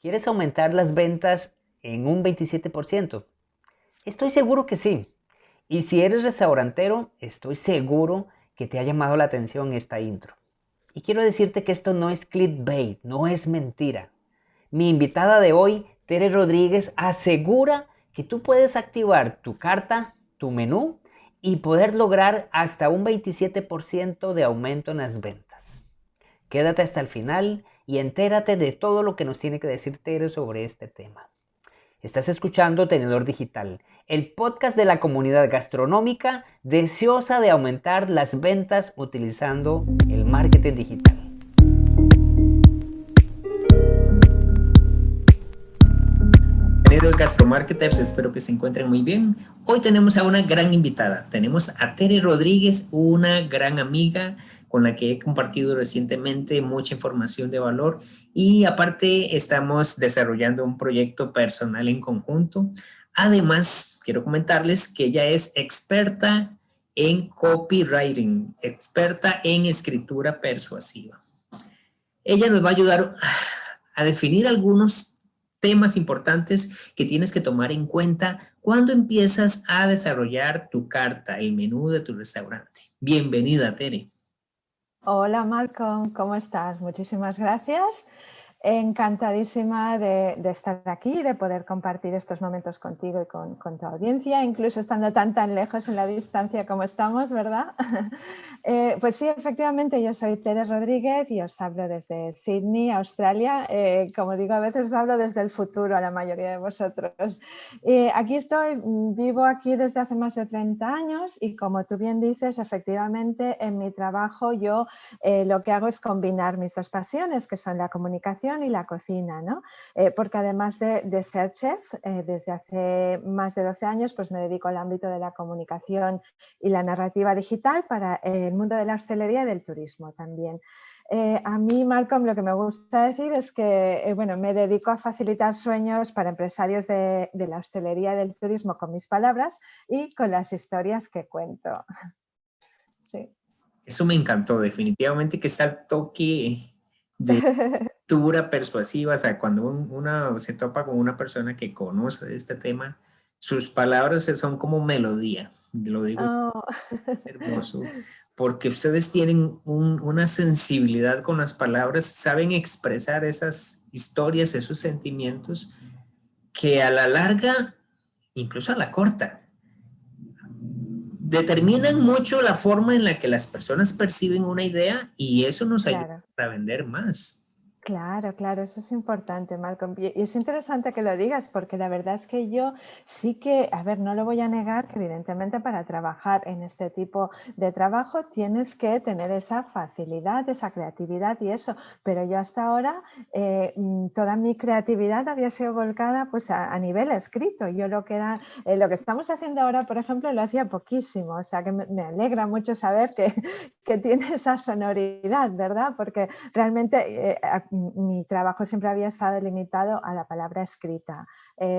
¿Quieres aumentar las ventas en un 27%? Estoy seguro que sí. Y si eres restaurantero, estoy seguro que te ha llamado la atención esta intro. Y quiero decirte que esto no es clickbait, no es mentira. Mi invitada de hoy, Tere Rodríguez, asegura que tú puedes activar tu carta, tu menú y poder lograr hasta un 27% de aumento en las ventas. Quédate hasta el final y entérate de todo lo que nos tiene que decir Tere sobre este tema. Estás escuchando Tenedor Digital, el podcast de la comunidad gastronómica deseosa de aumentar las ventas utilizando el marketing digital. Bienvenidos gastromarketers, espero que se encuentren muy bien. Hoy tenemos a una gran invitada, tenemos a Tere Rodríguez, una gran amiga con la que he compartido recientemente mucha información de valor y aparte estamos desarrollando un proyecto personal en conjunto. Además, quiero comentarles que ella es experta en copywriting, experta en escritura persuasiva. Ella nos va a ayudar a definir algunos temas importantes que tienes que tomar en cuenta cuando empiezas a desarrollar tu carta, el menú de tu restaurante. Bienvenida, Tere. Hola Malcolm, ¿cómo estás? Muchísimas gracias. Encantadísima de estar aquí, de poder compartir estos momentos contigo y con tu audiencia, incluso estando tan lejos en la distancia como estamos, ¿verdad? Pues sí, efectivamente, yo soy Tere Rodríguez y os hablo desde Sydney, Australia. Como digo, a veces os hablo desde el futuro a la mayoría de vosotros. Aquí estoy, vivo aquí desde hace más de 30 años y como tú bien dices, efectivamente, en mi trabajo yo lo que hago es combinar mis dos pasiones, que son la comunicación y la cocina, ¿no? Porque además de ser chef, desde hace más de 12 años pues me dedico al ámbito de la comunicación y la narrativa digital para el mundo de la hostelería y del turismo también. A mí, Malcolm, lo que me gusta decir es que bueno, me dedico a facilitar sueños para empresarios de la hostelería y del turismo con mis palabras y con las historias que cuento. Sí. Eso me encantó, definitivamente que está el toque de lectura persuasiva, o sea, cuando uno se topa con una persona que conoce de este tema, sus palabras son como melodía, lo digo. Oh. Es hermoso, porque ustedes tienen una sensibilidad con las palabras, saben expresar esas historias, esos sentimientos que a la larga, incluso a la corta, determinan mucho la forma en la que las personas perciben una idea y eso nos ayuda Claro. a vender más. Claro, claro, eso es importante, Malcolm. Y es interesante que lo digas porque la verdad es que yo sí que, a ver, no lo voy a negar que evidentemente para trabajar en este tipo de trabajo tienes que tener esa facilidad, esa creatividad y eso, pero yo hasta ahora toda mi creatividad había sido volcada pues a nivel escrito. Yo lo que era, lo que estamos haciendo ahora, por ejemplo, lo hacía poquísimo, o sea que me alegra mucho saber que tiene esa sonoridad, ¿verdad? Porque realmente mi trabajo siempre había estado limitado a la palabra escrita.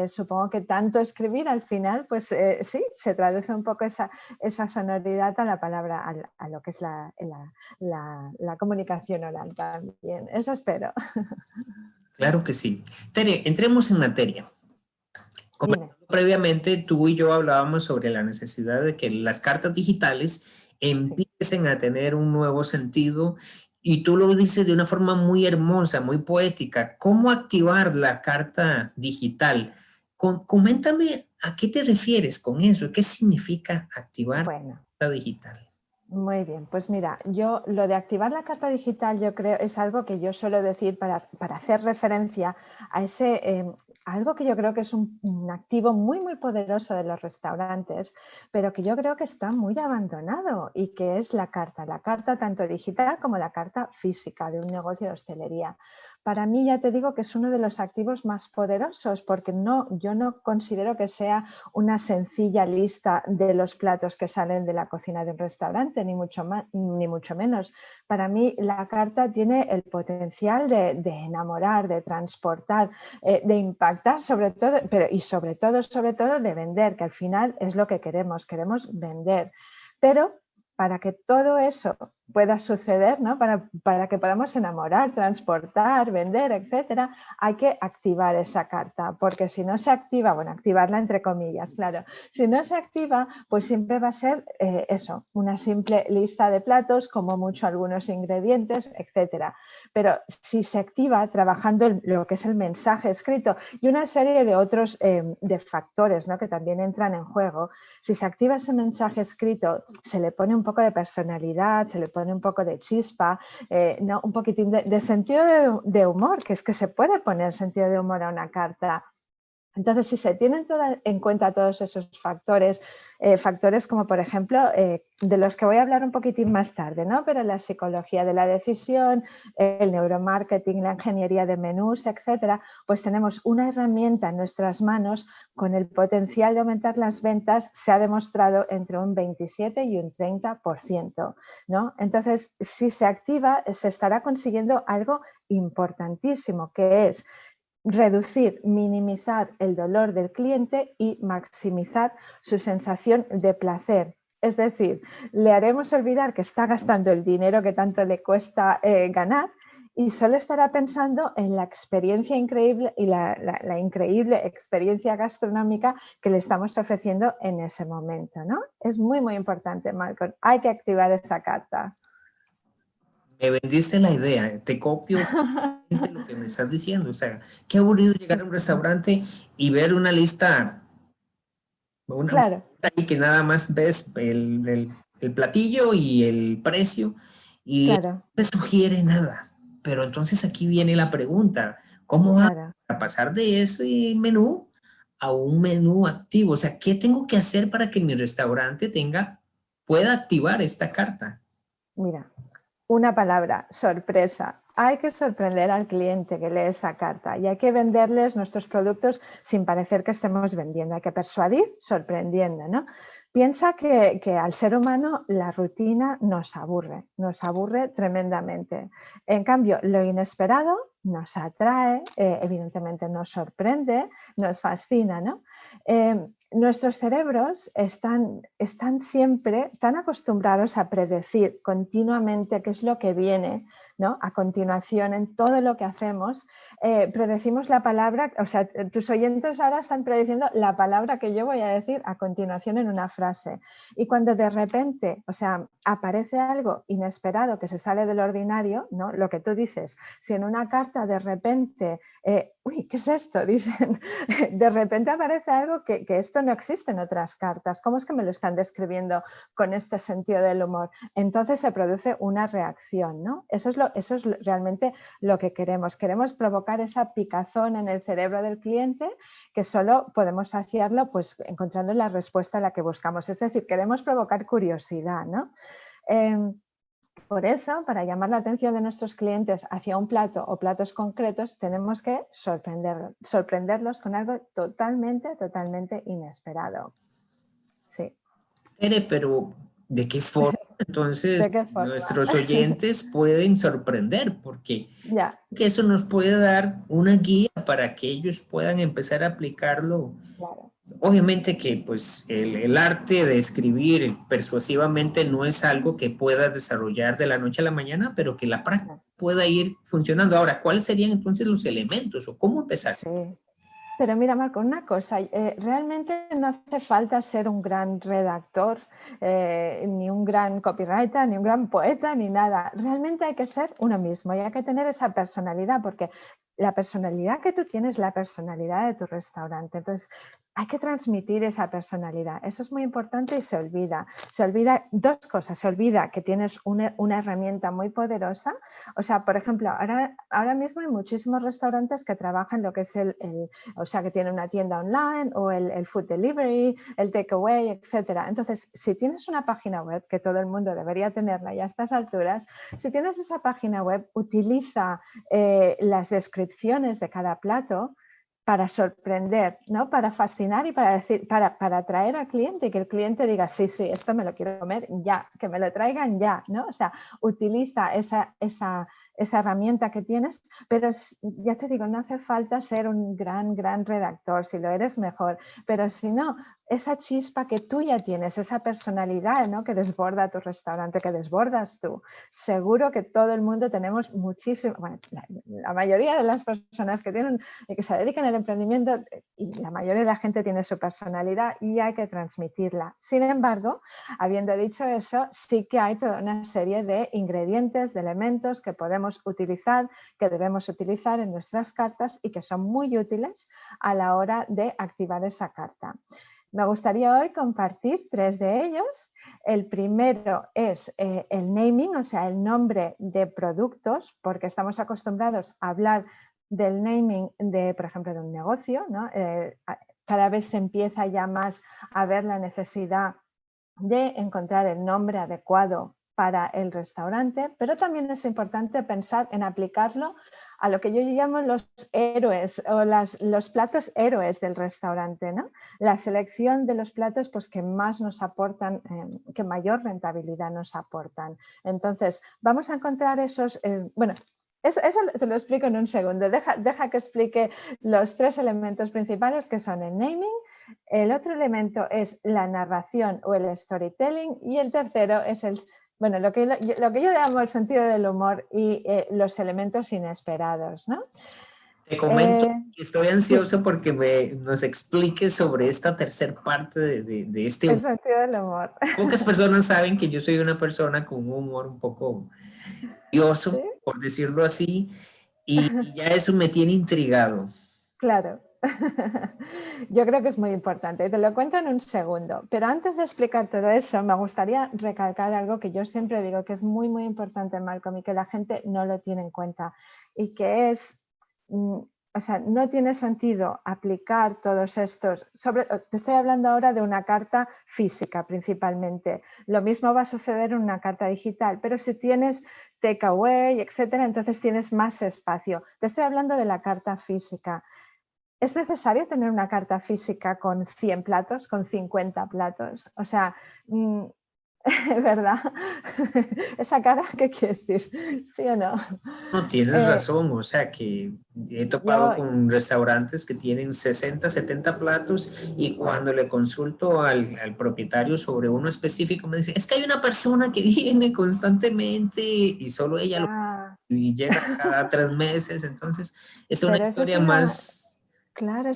Supongo que tanto escribir al final, pues sí, se traduce un poco esa sonoridad a la palabra, a lo que es la comunicación oral también. Eso espero. Claro que sí. Tere, entremos en materia. Dime. Previamente, tú y yo hablábamos sobre la necesidad de que las cartas digitales Sí. empiecen a tener un nuevo sentido y tú lo dices de una forma muy hermosa, muy poética. ¿Cómo activar la carta digital? Coméntame a qué te refieres con eso, qué significa activar la Bueno. carta digital. Muy bien, pues mira, yo lo de activar la carta digital yo creo es algo que yo suelo decir para hacer referencia a algo que yo creo que es un activo muy poderoso de los restaurantes, pero que yo creo que está muy abandonado y que es la carta tanto digital como la carta física de un negocio de hostelería. Para mí ya te digo que es uno de los activos más poderosos porque yo no considero que sea una sencilla lista de los platos que salen de la cocina de un restaurante, ni mucho más, ni mucho menos. Para mí la carta tiene el potencial de enamorar, de transportar, de impactar sobre todo, y sobre todo de vender, que al final es lo que queremos vender. Pero para que todo eso pueda suceder, ¿no? Para que podamos enamorar, transportar, vender, etcétera, hay que activar esa carta, porque si no se activa, bueno, activarla entre comillas, claro, si no se activa, pues siempre va a ser eso, una simple lista de platos, como mucho algunos ingredientes, etcétera. Pero si se activa trabajando lo que es el mensaje escrito y una serie de otros de factores, ¿no? Que también entran en juego, si se activa ese mensaje escrito, se le pone un poco de personalidad, se le pone un poco de chispa, ¿no? Un poquitín de sentido de humor, que es que se puede poner sentido de humor a una carta. Entonces, si se tienen en cuenta todos esos factores, factores como por ejemplo, de los que voy a hablar un poquitín más tarde, ¿no? Pero la psicología de la decisión, el neuromarketing, la ingeniería de menús, etcétera, pues tenemos una herramienta en nuestras manos con el potencial de aumentar las ventas, se ha demostrado entre un 27 y un 30%, ¿no? Entonces, si se activa, se estará consiguiendo algo importantísimo, que es reducir, minimizar el dolor del cliente y maximizar su sensación de placer. Es decir, le haremos olvidar que está gastando el dinero que tanto le cuesta ganar y solo estará pensando en la experiencia increíble y la increíble experiencia gastronómica que le estamos ofreciendo en ese momento, ¿no? Es muy, muy importante, Malcolm. Hay que activar esa carta. Me vendiste la idea, te copio lo que me estás diciendo. O sea, qué aburrido llegar a un restaurante y ver una lista, una Claro, lista ahí que nada más ves el platillo y el precio y no claro, te sugiere nada. Pero entonces aquí viene la pregunta, ¿cómo hago claro. para pasar de ese menú a un menú activo? O sea, ¿qué tengo que hacer para que mi restaurante pueda activar esta carta? Mira, una palabra, sorpresa. Hay que sorprender al cliente que lee esa carta y hay que venderles nuestros productos sin parecer que estemos vendiendo. Hay que persuadir sorprendiendo, ¿no? Piensa que al ser humano la rutina nos aburre tremendamente. En cambio, lo inesperado nos atrae, evidentemente nos sorprende, nos fascina, ¿no? Nuestros cerebros están siempre tan acostumbrados a predecir continuamente qué es lo que viene, ¿no? A continuación, en todo lo que hacemos, predecimos la palabra, o sea, tus oyentes ahora están prediciendo la palabra que yo voy a decir a continuación en una frase. Y cuando de repente, o sea, aparece algo inesperado que se sale del ordinario, ¿no? Lo que tú dices, si en una carta de repente, uy, ¿qué es esto? Dicen, de repente aparece algo que esto no existe en otras cartas. ¿Cómo es que me lo están describiendo con este sentido del humor? Entonces se produce una reacción, ¿no? Eso es realmente lo que queremos. Queremos provocar esa picazón en el cerebro del cliente que solo podemos hacerlo pues, encontrando la respuesta a la que buscamos. Es decir, queremos provocar curiosidad, ¿no? Por eso, para llamar la atención de nuestros clientes hacia un plato o platos concretos, tenemos que sorprenderlos con algo totalmente inesperado. Sí. Tere, pero ¿de qué forma entonces ¿De qué forma? nuestros oyentes pueden sorprender? Porque Ya, que eso nos puede dar una guía para que ellos puedan empezar a aplicarlo. claro. Obviamente que pues el arte de escribir persuasivamente no es algo que puedas desarrollar de la noche a la mañana, pero que la práctica pueda ir funcionando. Ahora, ¿cuáles serían entonces los elementos o cómo empezar? Sí. Pero mira, Marco, una cosa, realmente no hace falta ser un gran redactor, ni un gran copywriter, ni un gran poeta, ni nada. Realmente hay que ser uno mismo y hay que tener esa personalidad, porque la personalidad que tú tienes es la personalidad de tu restaurante. Entonces, hay que transmitir esa personalidad. Eso es muy importante y se olvida. Se olvida dos cosas. Se olvida que tienes una herramienta muy poderosa. O sea, por ejemplo, ahora mismo hay muchísimos restaurantes que trabajan lo que es o sea, que tienen una tienda online o el food delivery, el takeaway, etcétera. Entonces, si tienes una página web, que todo el mundo debería tenerla ya a estas alturas, si tienes esa página web, utiliza las descripciones de cada plato para sorprender, ¿no? Para fascinar y para decir, para atraer al cliente y que el cliente diga, sí, esto me lo quiero comer ya, que me lo traigan ya, ¿no? O sea, utiliza esa herramienta que tienes, pero ya te digo, no hace falta ser un gran redactor, si lo eres mejor, pero si no, esa chispa que tú ya tienes, esa personalidad, ¿no?, que desborda tu restaurante, que desbordas tú. Seguro que todo el mundo tenemos muchísimo, bueno, la mayoría de las personas que tienen, que se dedican al emprendimiento, y la mayoría de la gente tiene su personalidad y hay que transmitirla. Sin embargo, habiendo dicho eso, sí que hay toda una serie de ingredientes, de elementos que podemos utilizar, que debemos utilizar en nuestras cartas y que son muy útiles a la hora de activar esa carta. Me gustaría hoy compartir 3 de ellos. El primero es el naming, o sea, el nombre de productos, porque estamos acostumbrados a hablar del naming de, por ejemplo, de un negocio, ¿no? Cada vez se empieza ya más a ver la necesidad de encontrar el nombre adecuado para el restaurante, pero también es importante pensar en aplicarlo a lo que yo llamo los héroes o los platos héroes del restaurante, ¿no? La selección de los platos pues, que más nos aportan, que mayor rentabilidad nos aportan. Entonces, vamos a encontrar esos, bueno, eso te lo explico en un segundo. Deja que explique los 3 elementos principales que son el naming, el otro elemento es la narración o el storytelling y el tercero es bueno, lo que yo llamo el sentido del humor y los elementos inesperados, ¿no? Te comento que estoy Sí, ansioso porque nos expliques sobre esta tercer parte de este el humor. sentido del humor. Pocas personas saben que yo soy una persona con un humor un poco ¿Sí? curioso, por decirlo así, y ya eso me tiene intrigado. Claro. Yo creo que es muy importante. Te lo cuento en un segundo. Pero antes de explicar todo eso, me gustaría recalcar algo que yo siempre digo que es muy, muy importante, Malcolm, y que la gente no lo tiene en cuenta. Y que es, o sea, no tiene sentido aplicar todos estos... te estoy hablando ahora de una carta física principalmente. Lo mismo va a suceder en una carta digital, pero si tienes takeaway, etcétera, entonces tienes más espacio. Te estoy hablando de la carta física. ¿Es necesario tener una carta física con 100 platos, con 50 platos? O sea, ¿verdad? Esa cara, ¿qué quiere decir? ¿Sí o no? No tienes Eh, razón, o sea que he topado yo, con restaurantes que tienen 60, 70 platos y cuando le consulto al propietario sobre uno específico me dice, es que hay una persona que viene constantemente y solo ella lo ah, y llega cada 3 meses, entonces es una pero eso es historia una, más. claro,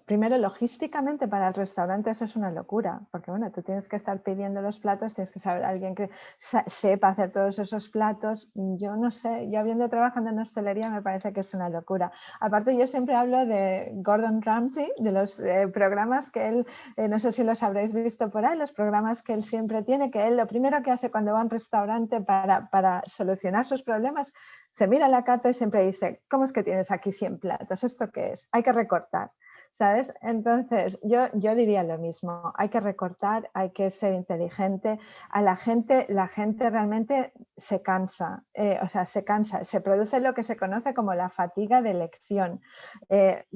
primero logísticamente para el restaurante eso es una locura, porque bueno, tú tienes que estar pidiendo los platos, tienes que saber alguien que sepa hacer todos esos platos. Yo no sé, yo habiendo trabajando en hostelería me parece que es una locura. Aparte yo siempre hablo de Gordon Ramsay, de los programas que él, no sé si los habréis visto por ahí, los programas que él siempre tiene, que él lo primero que hace cuando va a un restaurante para solucionar sus problemas, se mira la carta y siempre dice, ¿cómo es que tienes aquí 100 platos? ¿Esto qué es? Hay que recortar, ¿sabes? Entonces, yo diría lo mismo, hay que recortar, hay que ser inteligente. A la gente realmente se cansa, o sea, se cansa, se produce lo que se conoce como la fatiga de elección.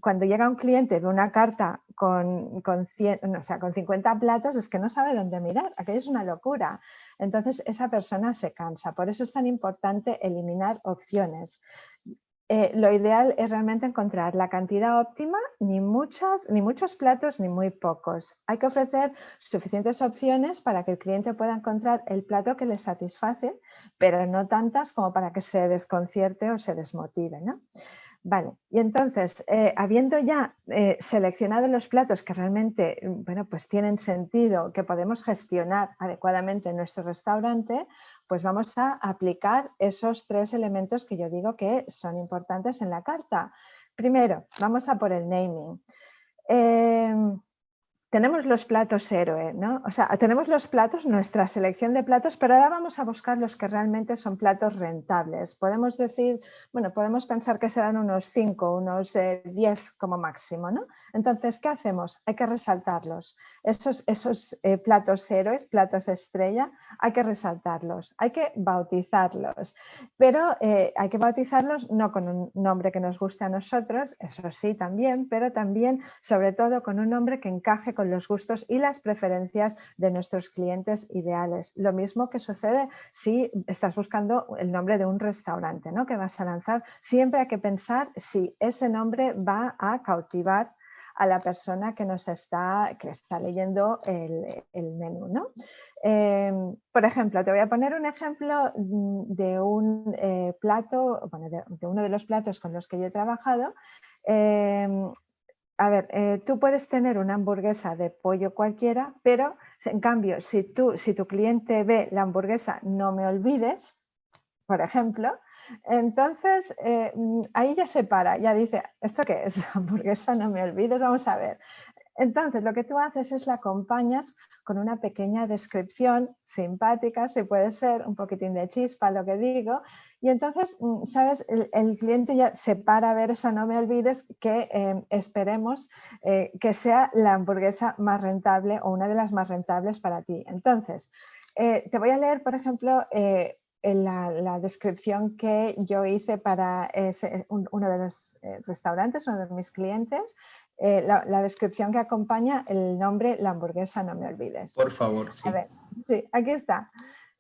Cuando llega un cliente de una carta con 100, o sea, con 50 platos, es que no sabe dónde mirar, aquello es una locura. Entonces, esa persona se cansa. Por eso es tan importante eliminar opciones. Lo ideal es realmente encontrar la cantidad óptima, ni muchos platos ni muy pocos. Hay que ofrecer suficientes opciones para que el cliente pueda encontrar el plato que le satisface, pero no tantas como para que se desconcierte o se desmotive, ¿no? Vale, y entonces, habiendo ya seleccionado los platos que realmente bueno, pues tienen sentido, que podemos gestionar adecuadamente en nuestro restaurante, pues vamos a aplicar esos 3 elementos que yo digo que son importantes en la carta. Primero, vamos a por el naming. Tenemos los platos héroe, ¿no? O sea, tenemos los platos, nuestra selección de platos, pero ahora vamos a buscar los que realmente son platos rentables. Podemos decir, bueno, podemos pensar que serán unos 5, unos 10 como máximo, ¿no? Entonces, ¿qué hacemos? Hay que resaltarlos. Esos platos héroes, platos estrella, hay que resaltarlos, hay que bautizarlos. Pero hay que bautizarlos no con un nombre que nos guste a nosotros, eso sí también, pero también, sobre todo, con un nombre que encaje con los gustos y las preferencias de nuestros clientes ideales. Lo mismo que sucede si estás buscando el nombre de un restaurante, ¿no?, que vas a lanzar. Siempre hay que pensar si ese nombre va a cautivar a la persona que está leyendo el menú, ¿no? Por ejemplo, te voy a poner un ejemplo de un plato, bueno, de uno de los platos con los que yo he trabajado. A ver, tú puedes tener una hamburguesa de pollo cualquiera, pero en cambio, si tu cliente ve la hamburguesa No Me Olvides, por ejemplo, entonces ahí ya se para, ya dice, ¿esto qué es? Hamburguesa No Me Olvides, vamos a ver. Entonces, lo que tú haces es la acompañas con una pequeña descripción simpática, si puede ser, un poquitín de chispa, lo que digo, y entonces, ¿sabes? El cliente ya se para a ver esa No Me Olvides que esperemos que sea la hamburguesa más rentable o una de las más rentables para ti. Entonces, te voy a leer, por ejemplo, la descripción que yo hice para uno de los restaurantes, uno de mis clientes, la descripción que acompaña el nombre La hamburguesa No Me Olvides. Por favor, A sí. ver, sí, aquí está.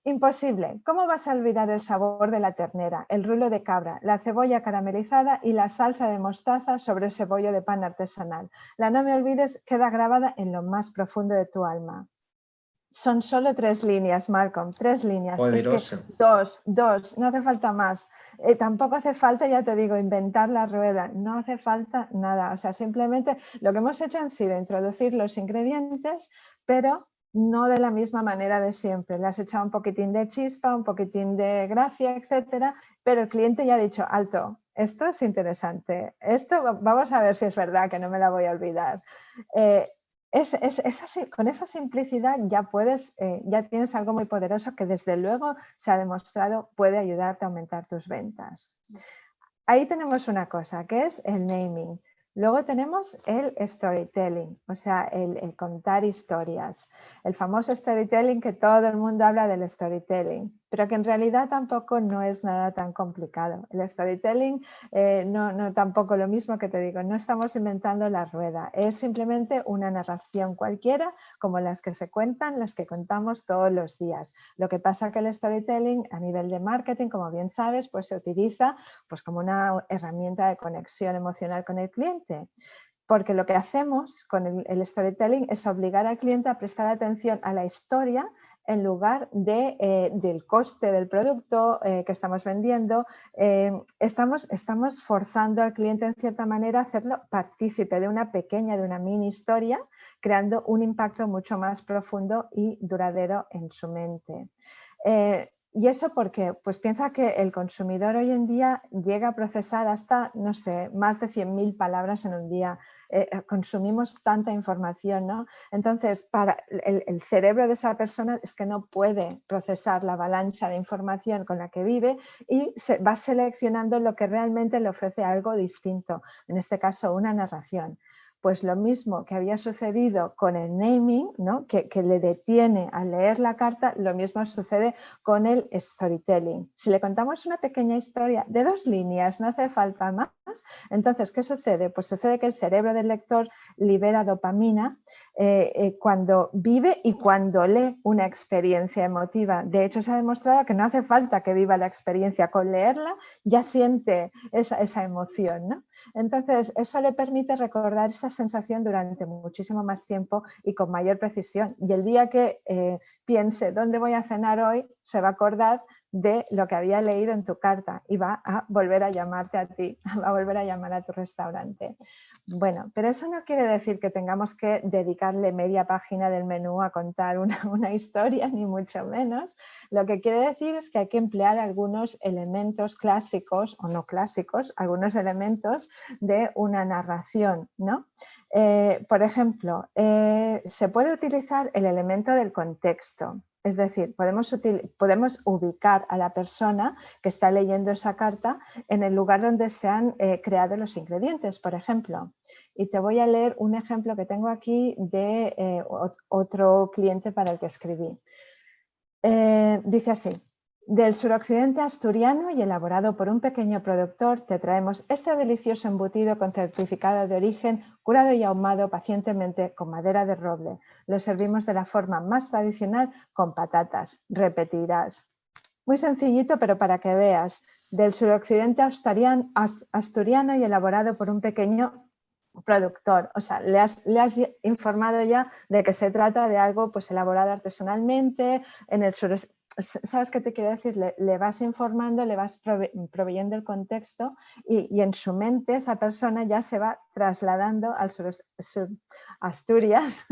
Imposible. ¿Cómo vas a olvidar el sabor de la ternera, el rulo de cabra, la cebolla caramelizada y la salsa de mostaza sobre ese bollo de pan artesanal? La No Me Olvides queda grabada en lo más profundo de tu alma. Son solo 3 líneas, Malcolm, 3 líneas. Poderoso. Es que dos, no hace falta más. Tampoco hace falta, ya te digo, inventar la rueda, no hace falta nada. O sea, simplemente lo que hemos hecho han sido introducir los ingredientes, pero no de la misma manera de siempre. Le has echado un poquitín de chispa, un poquitín de gracia, etcétera, pero el cliente ya ha dicho, alto, esto es interesante, esto vamos a ver si es verdad que no me la voy a olvidar. Con esa simplicidad ya tienes algo muy poderoso que desde luego se ha demostrado puede ayudarte a aumentar tus ventas. Ahí tenemos una cosa que es el naming. Luego tenemos el storytelling, o sea, el contar historias. El famoso storytelling, que todo el mundo habla del storytelling, pero que en realidad tampoco no es nada tan complicado. El storytelling no tampoco lo mismo que te digo, no estamos inventando la rueda, es simplemente una narración cualquiera como las que se cuentan, las que contamos todos los días. Lo que pasa que el storytelling a nivel de marketing, como bien sabes, pues se utiliza pues como una herramienta de conexión emocional con el cliente. Porque lo que hacemos con el storytelling es obligar al cliente a prestar atención a la historia en lugar del coste del producto que estamos vendiendo. Estamos forzando al cliente en cierta manera a hacerlo partícipe de una mini historia, creando un impacto mucho más profundo y duradero en su mente. ¿Y eso por qué? Pues piensa que el consumidor hoy en día llega a procesar hasta, no sé, más de 100.000 palabras en un día. Consumimos tanta información, ¿no? Entonces, para el cerebro de esa persona es que no puede procesar la avalancha de información con la que vive y va seleccionando lo que realmente le ofrece algo distinto, en este caso una narración. Pues lo mismo que había sucedido con el naming, ¿no? que le detiene al leer la carta, lo mismo sucede con el storytelling. Si le contamos una pequeña historia de 2 líneas, no hace falta más, entonces, ¿qué sucede? Pues sucede que el cerebro del lector libera dopamina cuando vive y cuando lee una experiencia emotiva. De hecho, se ha demostrado que no hace falta que viva la experiencia, con leerla ya siente esa emoción, ¿no? Entonces, eso le permite recordar esa sensación durante muchísimo más tiempo y con mayor precisión. Y el día que piense dónde voy a cenar hoy, se va a acordar de lo que había leído en tu carta y va a volver a llamarte a ti, va a volver a llamar a tu restaurante. Bueno, pero eso no quiere decir que tengamos que dedicarle media página del menú a contar una historia, ni mucho menos. Lo que quiere decir es que hay que emplear algunos elementos clásicos o no clásicos, algunos elementos de una narración, ¿no? Por ejemplo, se puede utilizar el elemento del contexto. Es decir, podemos ubicar a la persona que está leyendo esa carta en el lugar donde se han creado los ingredientes, por ejemplo. Y te voy a leer un ejemplo que tengo aquí de otro cliente para el que escribí. Dice así: del suroccidente asturiano y elaborado por un pequeño productor, te traemos este delicioso embutido con certificado de origen, curado y ahumado pacientemente con madera de roble. Lo servimos de la forma más tradicional con patatas. Repetirás. Muy sencillito, pero para que veas. Del suroccidente asturiano y elaborado por un pequeño productor, o sea, le has informado ya de que se trata de algo pues elaborado artesanalmente en el sureste. ¿Sabes qué te quiero decir? Le vas informando, le vas proveyendo el contexto y en su mente esa persona ya se va trasladando al Asturias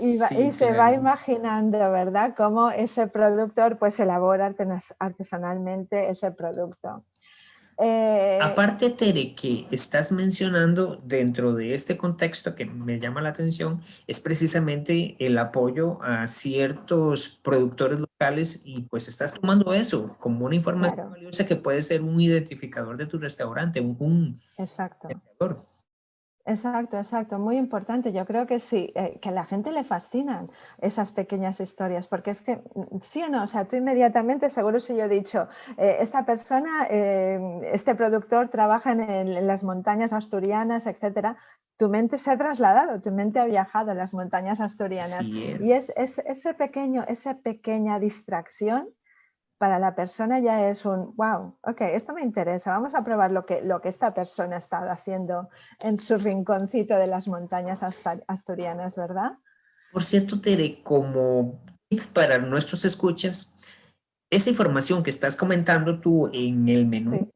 y Sí, se va claro. imaginando, ¿verdad? Cómo ese productor pues elabora artesanalmente ese producto. Aparte, Tere, que estás mencionando dentro de este contexto que me llama la atención, es precisamente el apoyo a ciertos productores locales y pues estás tomando eso como una información Claro, valiosa que puede ser un identificador de tu restaurante, un exacto. diferenciador. Exacto, exacto, muy importante. Yo creo que sí, que a la gente le fascinan esas pequeñas historias, porque es que, sí o no, o sea, tú inmediatamente, seguro si yo he dicho, esta persona, este productor trabaja en las montañas asturianas, etcétera, tu mente se ha trasladado, tu mente ha viajado a las montañas asturianas Así y es, es. esa pequeña distracción para la persona ya es un, wow, ok, esto me interesa, vamos a probar lo que esta persona está haciendo en su rinconcito de las montañas asturianas, ¿verdad? Por cierto, Tere, como tip para nuestros escuchas, esa información que estás comentando tú en el menú Sí,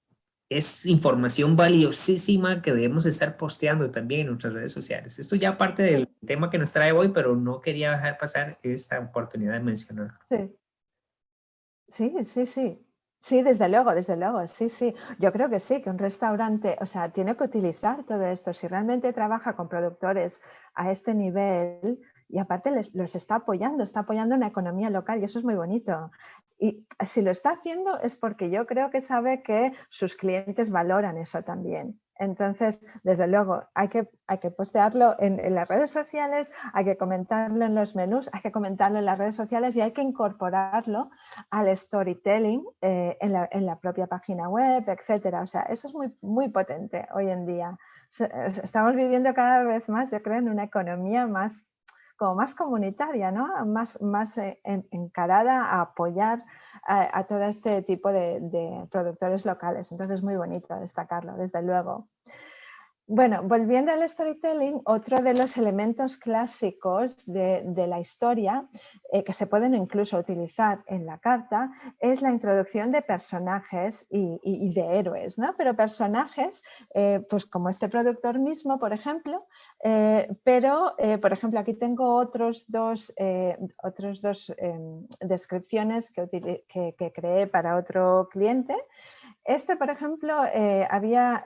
es información valiosísima que debemos estar posteando también en nuestras redes sociales. Esto ya parte del sí, tema que nos trae hoy, pero no quería dejar pasar esta oportunidad de mencionarlo. sí, sí, sí, sí. Sí, desde luego, sí, sí. Yo creo que sí, que un restaurante, o sea, tiene que utilizar todo esto. Si realmente trabaja con productores a este nivel y aparte los está apoyando una economía local y eso es muy bonito. Y si lo está haciendo es porque yo creo que sabe que sus clientes valoran eso también. Entonces, desde luego, hay que postearlo en las redes sociales, hay que comentarlo en los menús, hay que comentarlo en las redes sociales y hay que incorporarlo al storytelling en la propia página web, etcétera. O sea, eso es muy, muy potente hoy en día. Estamos viviendo cada vez más, yo creo, en una economía más, como más comunitaria, ¿no? Más encarada a apoyar a todo este tipo de productores locales. Entonces es muy bonito destacarlo, desde luego. Bueno, volviendo al storytelling, otro de los elementos clásicos de la historia que se pueden incluso utilizar en la carta es la introducción de personajes y de héroes, ¿no? Pero personajes, pues como este productor mismo, por ejemplo, por ejemplo, aquí tengo otros dos descripciones que creé para otro cliente. Este, por ejemplo, tenía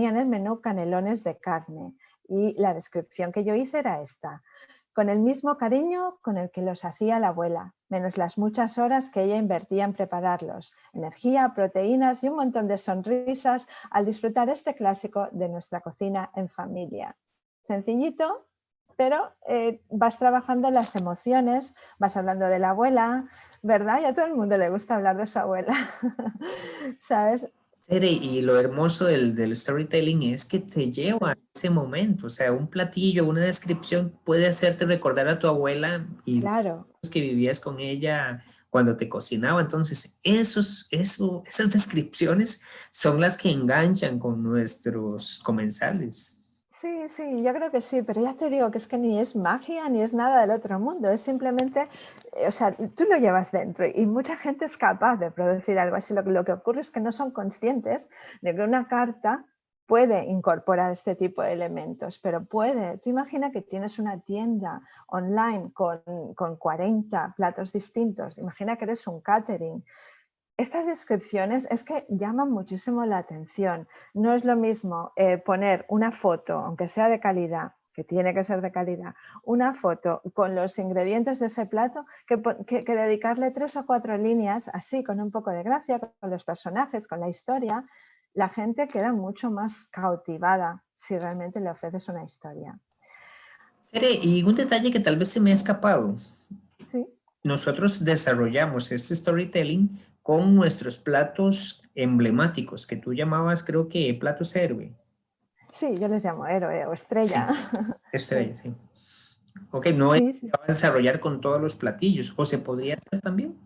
en el menú canelones de carne y la descripción que yo hice era esta. Con el mismo cariño con el que los hacía la abuela, menos las muchas horas que ella invertía en prepararlos. Energía, proteínas y un montón de sonrisas al disfrutar este clásico de nuestra cocina en familia. Sencillito, pero vas trabajando las emociones, vas hablando de la abuela, ¿verdad? Y a todo el mundo le gusta hablar de su abuela. ¿Sabes? Tere, y lo hermoso del storytelling es que te lleva a Sí, ese momento, o sea, un platillo, una descripción puede hacerte recordar a tu abuela y claro. los que vivías con ella cuando te cocinaba. Entonces, esas descripciones son las que enganchan con nuestros comensales. Sí, sí, yo creo que sí, pero ya te digo que es que ni es magia ni es nada del otro mundo, es simplemente, o sea, tú lo llevas dentro y mucha gente es capaz de producir algo así. Lo que ocurre es que no son conscientes de que una carta puede incorporar este tipo de elementos, pero puede. Tú imagina que tienes una tienda online con 40 platos distintos, imagina que eres un catering. Estas descripciones es que llaman muchísimo la atención. No es lo mismo poner una foto, aunque sea de calidad, que tiene que ser de calidad, una foto con los ingredientes de ese plato que dedicarle 3 o 4 líneas así, con un poco de gracia, con los personajes, con la historia. La gente queda mucho más cautivada si realmente le ofreces una historia. Tere, y un detalle que tal vez se me ha escapado. Sí, Nosotros desarrollamos este storytelling con nuestros platos emblemáticos, que tú llamabas, creo que platos héroe. sí, yo les llamo héroe o estrella. Sí, Sí, estrella, sí. Ok, no es sí, que se sí. va a desarrollar con todos los platillos, o se podría hacer también.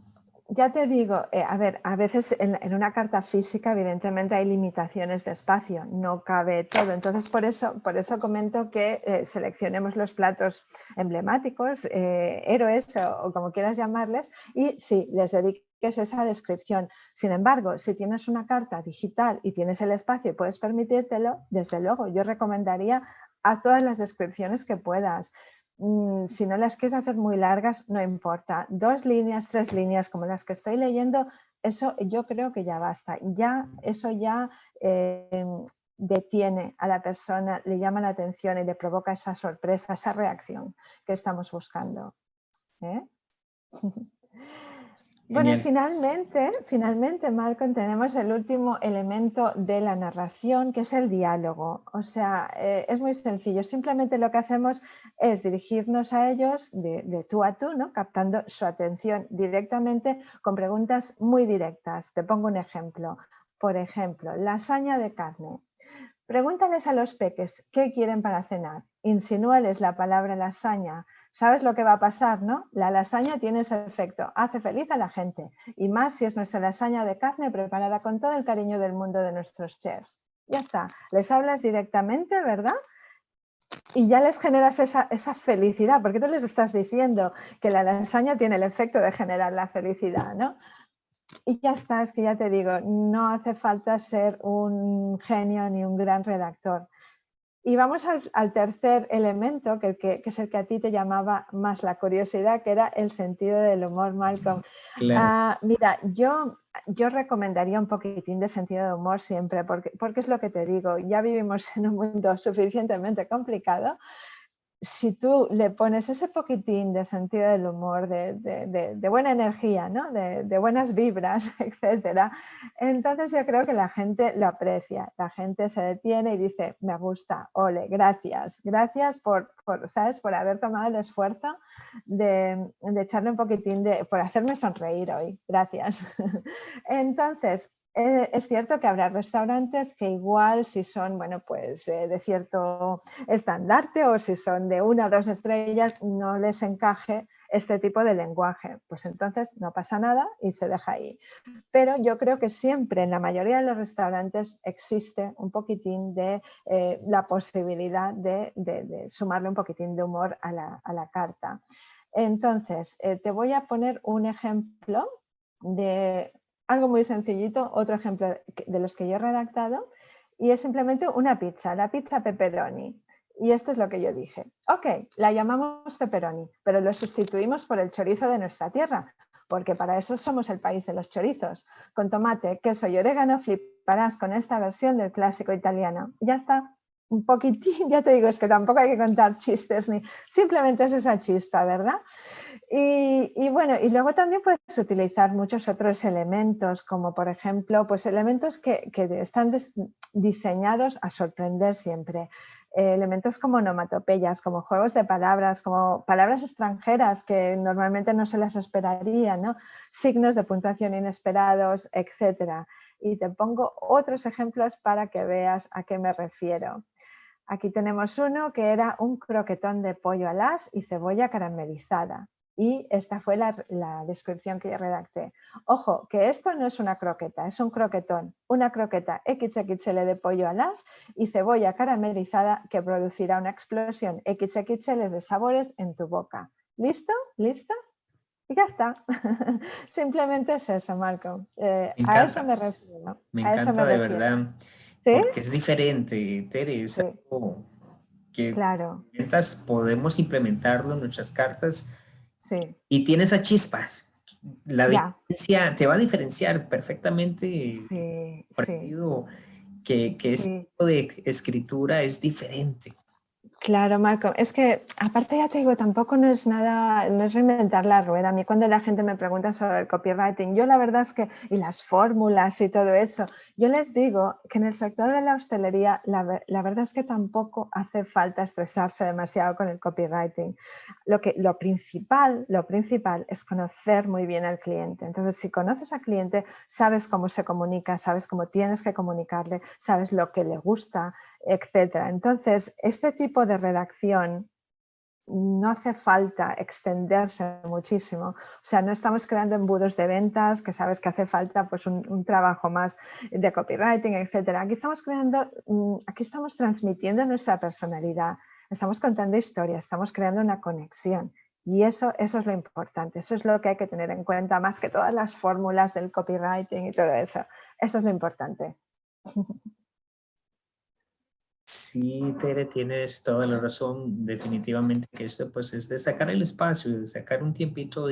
Ya te digo, a ver, a veces en una carta física evidentemente hay limitaciones de espacio, no cabe todo. Entonces por eso comento que seleccionemos los platos emblemáticos, héroes o como quieras llamarles, y sí, les dediques esa descripción. Sin embargo, si tienes una carta digital y tienes el espacio y puedes permitírtelo, desde luego yo recomendaría a todas las descripciones que puedas. Si no las quieres hacer muy largas, no importa. 2 líneas, 3 líneas, como las que estoy leyendo, eso yo creo que ya basta. Eso ya detiene a la persona, le llama la atención y le provoca esa sorpresa, esa reacción que estamos buscando. ¿Eh? Bueno, y Genial. finalmente, Malcolm, tenemos el último elemento de la narración, que es el diálogo. O sea, es muy sencillo. Simplemente lo que hacemos es dirigirnos a ellos de tú a tú, ¿no? Captando su atención directamente con preguntas muy directas. Te pongo un ejemplo. Por ejemplo, lasaña de carne. Pregúntales a los peques qué quieren para cenar. Insinúales la palabra lasaña. ¿Sabes lo que va a pasar, no? La lasaña tiene ese efecto, hace feliz a la gente. Y más si es nuestra lasaña de carne preparada con todo el cariño del mundo de nuestros chefs. Ya está, les hablas directamente, ¿verdad? Y ya les generas esa felicidad, porque tú les estás diciendo que la lasaña tiene el efecto de generar la felicidad, ¿no? Y ya está, es que ya te digo, no hace falta ser un genio ni un gran redactor. Y vamos al tercer elemento, que es el que a ti te llamaba más la curiosidad, que era el sentido del humor, Malcolm. Claro. Mira, yo recomendaría un poquitín de sentido de humor siempre, porque es lo que te digo, ya vivimos en un mundo suficientemente complicado. Si tú le pones ese poquitín de sentido del humor, de buena energía, ¿no? de buenas vibras, etcétera, entonces yo creo que la gente lo aprecia, la gente se detiene y dice, me gusta, ole, gracias ¿sabes? Por haber tomado el esfuerzo de echarle un poquitín por hacerme sonreír hoy, gracias. Entonces, es cierto que habrá restaurantes que igual si son, bueno, pues de cierto estandarte o si son de 1 o 2 estrellas no les encaje este tipo de lenguaje. Pues entonces no pasa nada y se deja ahí. Pero yo creo que siempre en la mayoría de los restaurantes existe un poquitín de la posibilidad de sumarle un poquitín de humor a la carta. Entonces, te voy a poner un ejemplo de algo muy sencillito, otro ejemplo de los que yo he redactado, y es simplemente una pizza, la pizza pepperoni. Y esto es lo que yo dije. Ok, la llamamos pepperoni, pero lo sustituimos por el chorizo de nuestra tierra, porque para eso somos el país de los chorizos. Con tomate, queso y orégano fliparás con esta versión del clásico italiano. Ya está, un poquitín, ya te digo, es que tampoco hay que contar chistes, ni simplemente es esa chispa, ¿verdad? Y bueno, y luego también puedes utilizar muchos otros elementos, como por ejemplo, pues elementos que están diseñados a sorprender siempre. Elementos como onomatopeyas, como juegos de palabras, como palabras extranjeras que normalmente no se las esperaría, ¿no? Signos de puntuación inesperados, etcétera. Y te pongo otros ejemplos para que veas a qué me refiero. Aquí tenemos uno que era un croquetón de pollo al as y cebolla caramelizada. Y esta fue la descripción que yo redacté. Ojo, que esto no es una croqueta, es un croquetón. Una croqueta XXL de pollo al as y cebolla caramelizada que producirá una explosión XXL de sabores en tu boca. ¿Listo? ¿Listo? Y ya está. Simplemente es eso, Marco. Me A eso encanta, me refiero. me A eso me encanta de refiero. verdad, ¿Sí? porque es diferente, Tere, es Sí, algo que claro. podemos implementarlo en nuestras cartas Sí, y tiene esa chispa. La ya. diferencia, te va a diferenciar perfectamente el Sí, sí, partido que este sí. tipo de escritura es diferente. Claro, Marco. Es que, aparte ya te digo, tampoco no es nada, no es reinventar la rueda. A mí cuando la gente me pregunta sobre el copywriting, yo la verdad es que, y las fórmulas y todo eso, yo les digo que en el sector de la hostelería la verdad es que tampoco hace falta estresarse demasiado con el copywriting. Lo principal es conocer muy bien al cliente. Entonces, si conoces al cliente, sabes cómo se comunica, sabes cómo tienes que comunicarle, sabes lo que le gusta, etcétera. Entonces, este tipo de redacción no hace falta extenderse muchísimo. O sea, no estamos creando embudos de ventas, que sabes que hace falta pues un trabajo más de copywriting, etcétera. Aquí estamos transmitiendo nuestra personalidad, estamos contando historias, estamos creando una conexión. Y eso es lo importante, eso es lo que hay que tener en cuenta, más que todas las fórmulas del copywriting y todo eso. Eso es lo importante. Sí, Tere, tienes toda la razón. Definitivamente que esto pues es de sacar el espacio, de sacar un tiempito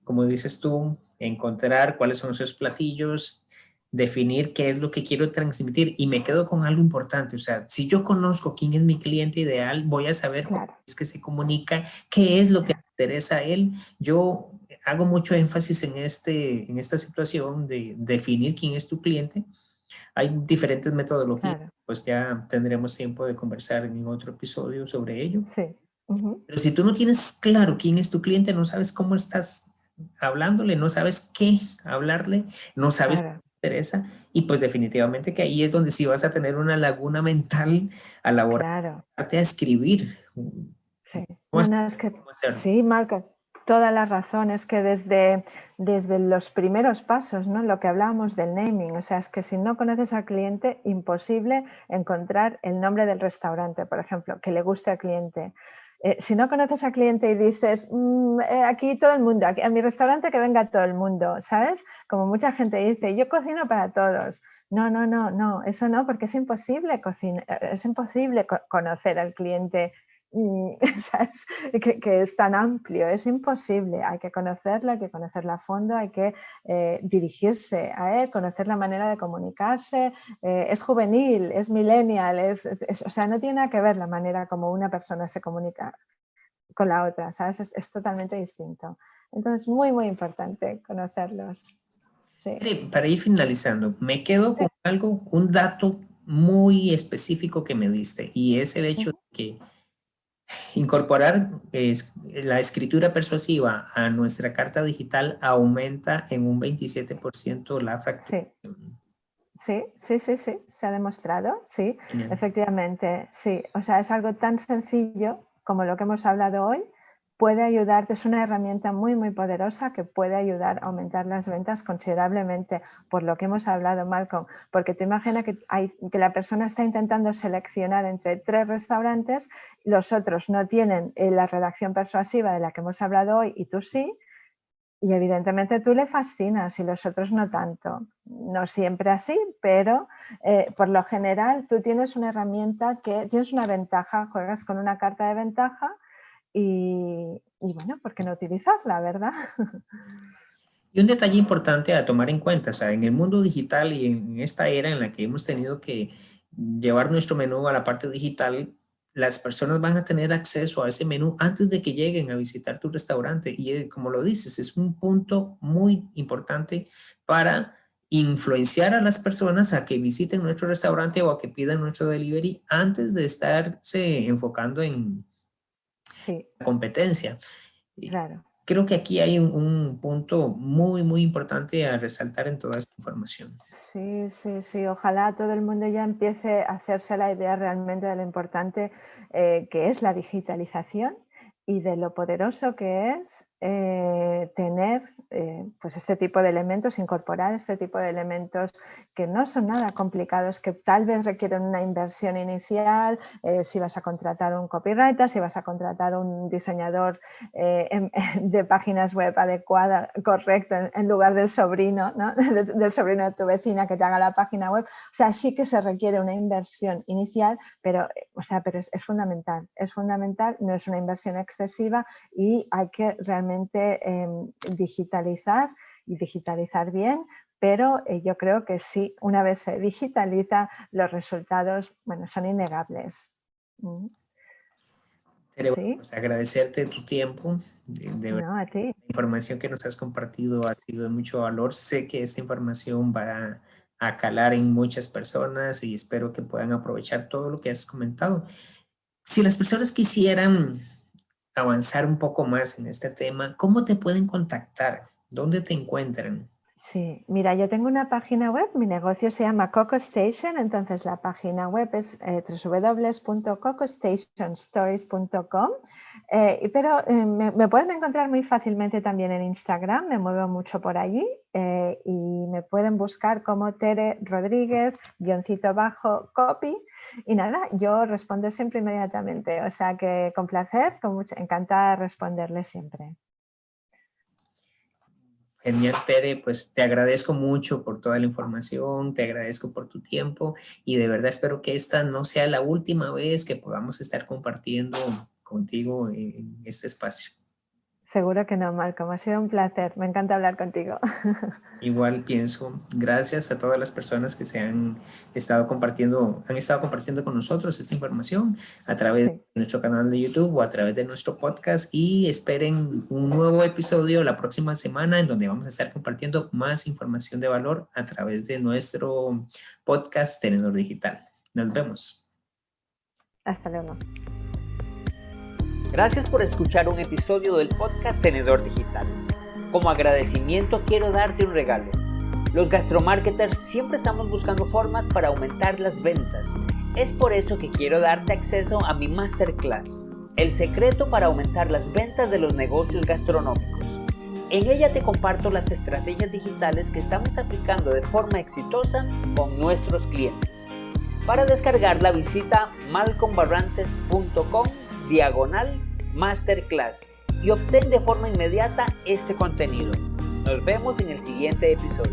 como dices tú, encontrar cuáles son esos platillos, definir qué es lo que quiero transmitir. Y me quedo con algo importante, o sea, si yo conozco quién es mi cliente ideal, voy a saber cómo es que se comunica, qué es lo que le interesa a él. Yo hago mucho énfasis en esta situación de definir quién es tu cliente. Hay diferentes metodologías, pues ya tendremos tiempo de conversar en otro episodio sobre ello. Sí. Pero si tú no tienes claro quién es tu cliente, no sabes cómo estás hablándole, no sabes qué hablarle, no sabes qué te interesa, y pues definitivamente que ahí es donde sí vas a tener una laguna mental a la hora de escribir. Sí, es que sí, Malcolm, toda la razón. Es que desde los primeros pasos, ¿no? Lo que hablábamos del naming, o sea, es que si no conoces al cliente, imposible encontrar el nombre del restaurante, por ejemplo, que le guste al cliente. Si no conoces al cliente y dices, aquí todo el mundo, a mi restaurante que venga todo el mundo, ¿sabes? Como mucha gente dice, yo cocino para todos. No, eso no, porque es imposible conocer al cliente. ¿Sabes? Que es tan amplio, es imposible, hay que conocerlo, hay que conocerlo a fondo, hay que dirigirse a él, conocer la manera de comunicarse, es juvenil, es millennial, o sea, no tiene nada que ver la manera como una persona se comunica con la otra, ¿sabes? Es totalmente distinto. Entonces, muy, muy importante conocerlos. Sí. Para ir finalizando, me quedo con un dato muy específico que me diste, y es el hecho de que incorporar la escritura persuasiva a nuestra carta digital aumenta en un 27% la facturación. Sí, se ha demostrado, sí, efectivamente, sí. O sea, es algo tan sencillo como lo que hemos hablado hoy, puede ayudarte, es una herramienta muy, muy poderosa que puede ayudar a aumentar las ventas considerablemente, por lo que hemos hablado, Malcolm, porque te imaginas que la persona está intentando seleccionar entre 3 restaurantes, los otros no tienen la redacción persuasiva de la que hemos hablado hoy y tú sí, y evidentemente tú le fascinas y los otros no tanto. No siempre así, pero por lo general tú tienes una herramienta que tienes una ventaja, juegas con una carta de ventaja y bueno, ¿por qué no utilizarla, verdad? Y un detalle importante a tomar en cuenta, o sea, en el mundo digital y en esta era en la que hemos tenido que llevar nuestro menú a la parte digital, las personas van a tener acceso a ese menú antes de que lleguen a visitar tu restaurante. Y como lo dices, es un punto muy importante para influenciar a las personas a que visiten nuestro restaurante o a que pidan nuestro delivery antes de estarse enfocando en la competencia. Claro. Creo que aquí hay un punto muy, muy importante a resaltar en toda esta información. Sí. Ojalá todo el mundo ya empiece a hacerse la idea realmente de lo importante que es la digitalización y de lo poderoso que es tener pues este tipo de elementos, incorporar este tipo de elementos que no son nada complicados, que tal vez requieren una inversión inicial, si vas a contratar un copywriter, si vas a contratar un diseñador de páginas web adecuada, correcto, en lugar del sobrino, ¿no? del sobrino de tu vecina que te haga la página web. O sea, sí que se requiere una inversión inicial, pero es fundamental, no es una inversión excesiva y hay que realmente digitalizar y digitalizar bien, pero yo creo que sí, una vez se digitaliza, los resultados, bueno, son innegables. Queremos agradecerte tu tiempo, de verdad, no, a ti. la información que nos has compartido ha sido de mucho valor. Sé que esta información va a calar en muchas personas y espero que puedan aprovechar todo lo que has comentado. Si las personas quisieran avanzar un poco más en este tema, ¿cómo te pueden contactar? ¿Dónde te encuentran? Sí, mira, yo tengo una página web, mi negocio se llama Coco Station, entonces la página web es www.cocostationstories.com, pero me pueden encontrar muy fácilmente también en Instagram, me muevo mucho por allí y me pueden buscar como Tere Rodríguez, _copy, y nada, yo respondo siempre inmediatamente, o sea que con placer, encantada de responderles siempre. Genial, Tere, pues te agradezco mucho por toda la información, te agradezco por tu tiempo y de verdad espero que esta no sea la última vez que podamos estar compartiendo contigo en este espacio. Seguro que no, Malcolm, ha sido un placer, me encanta hablar contigo. Igual pienso, gracias a todas las personas que han estado compartiendo con nosotros esta información a través de nuestro canal de YouTube o a través de nuestro podcast, y esperen un nuevo episodio la próxima semana en donde vamos a estar compartiendo más información de valor a través de nuestro podcast Tenedor Digital. Nos vemos. Hasta luego. Gracias por escuchar un episodio del podcast Tenedor Digital. Como agradecimiento quiero darte un regalo. Los gastromarketers siempre estamos buscando formas para aumentar las ventas. Es por eso que quiero darte acceso a mi masterclass, El secreto para aumentar las ventas de los negocios gastronómicos. En ella te comparto las estrategias digitales que estamos aplicando de forma exitosa con nuestros clientes. Para descargarla visita malcolmbarrantes.com/masterclass y obtén de forma inmediata este contenido. Nos vemos en el siguiente episodio.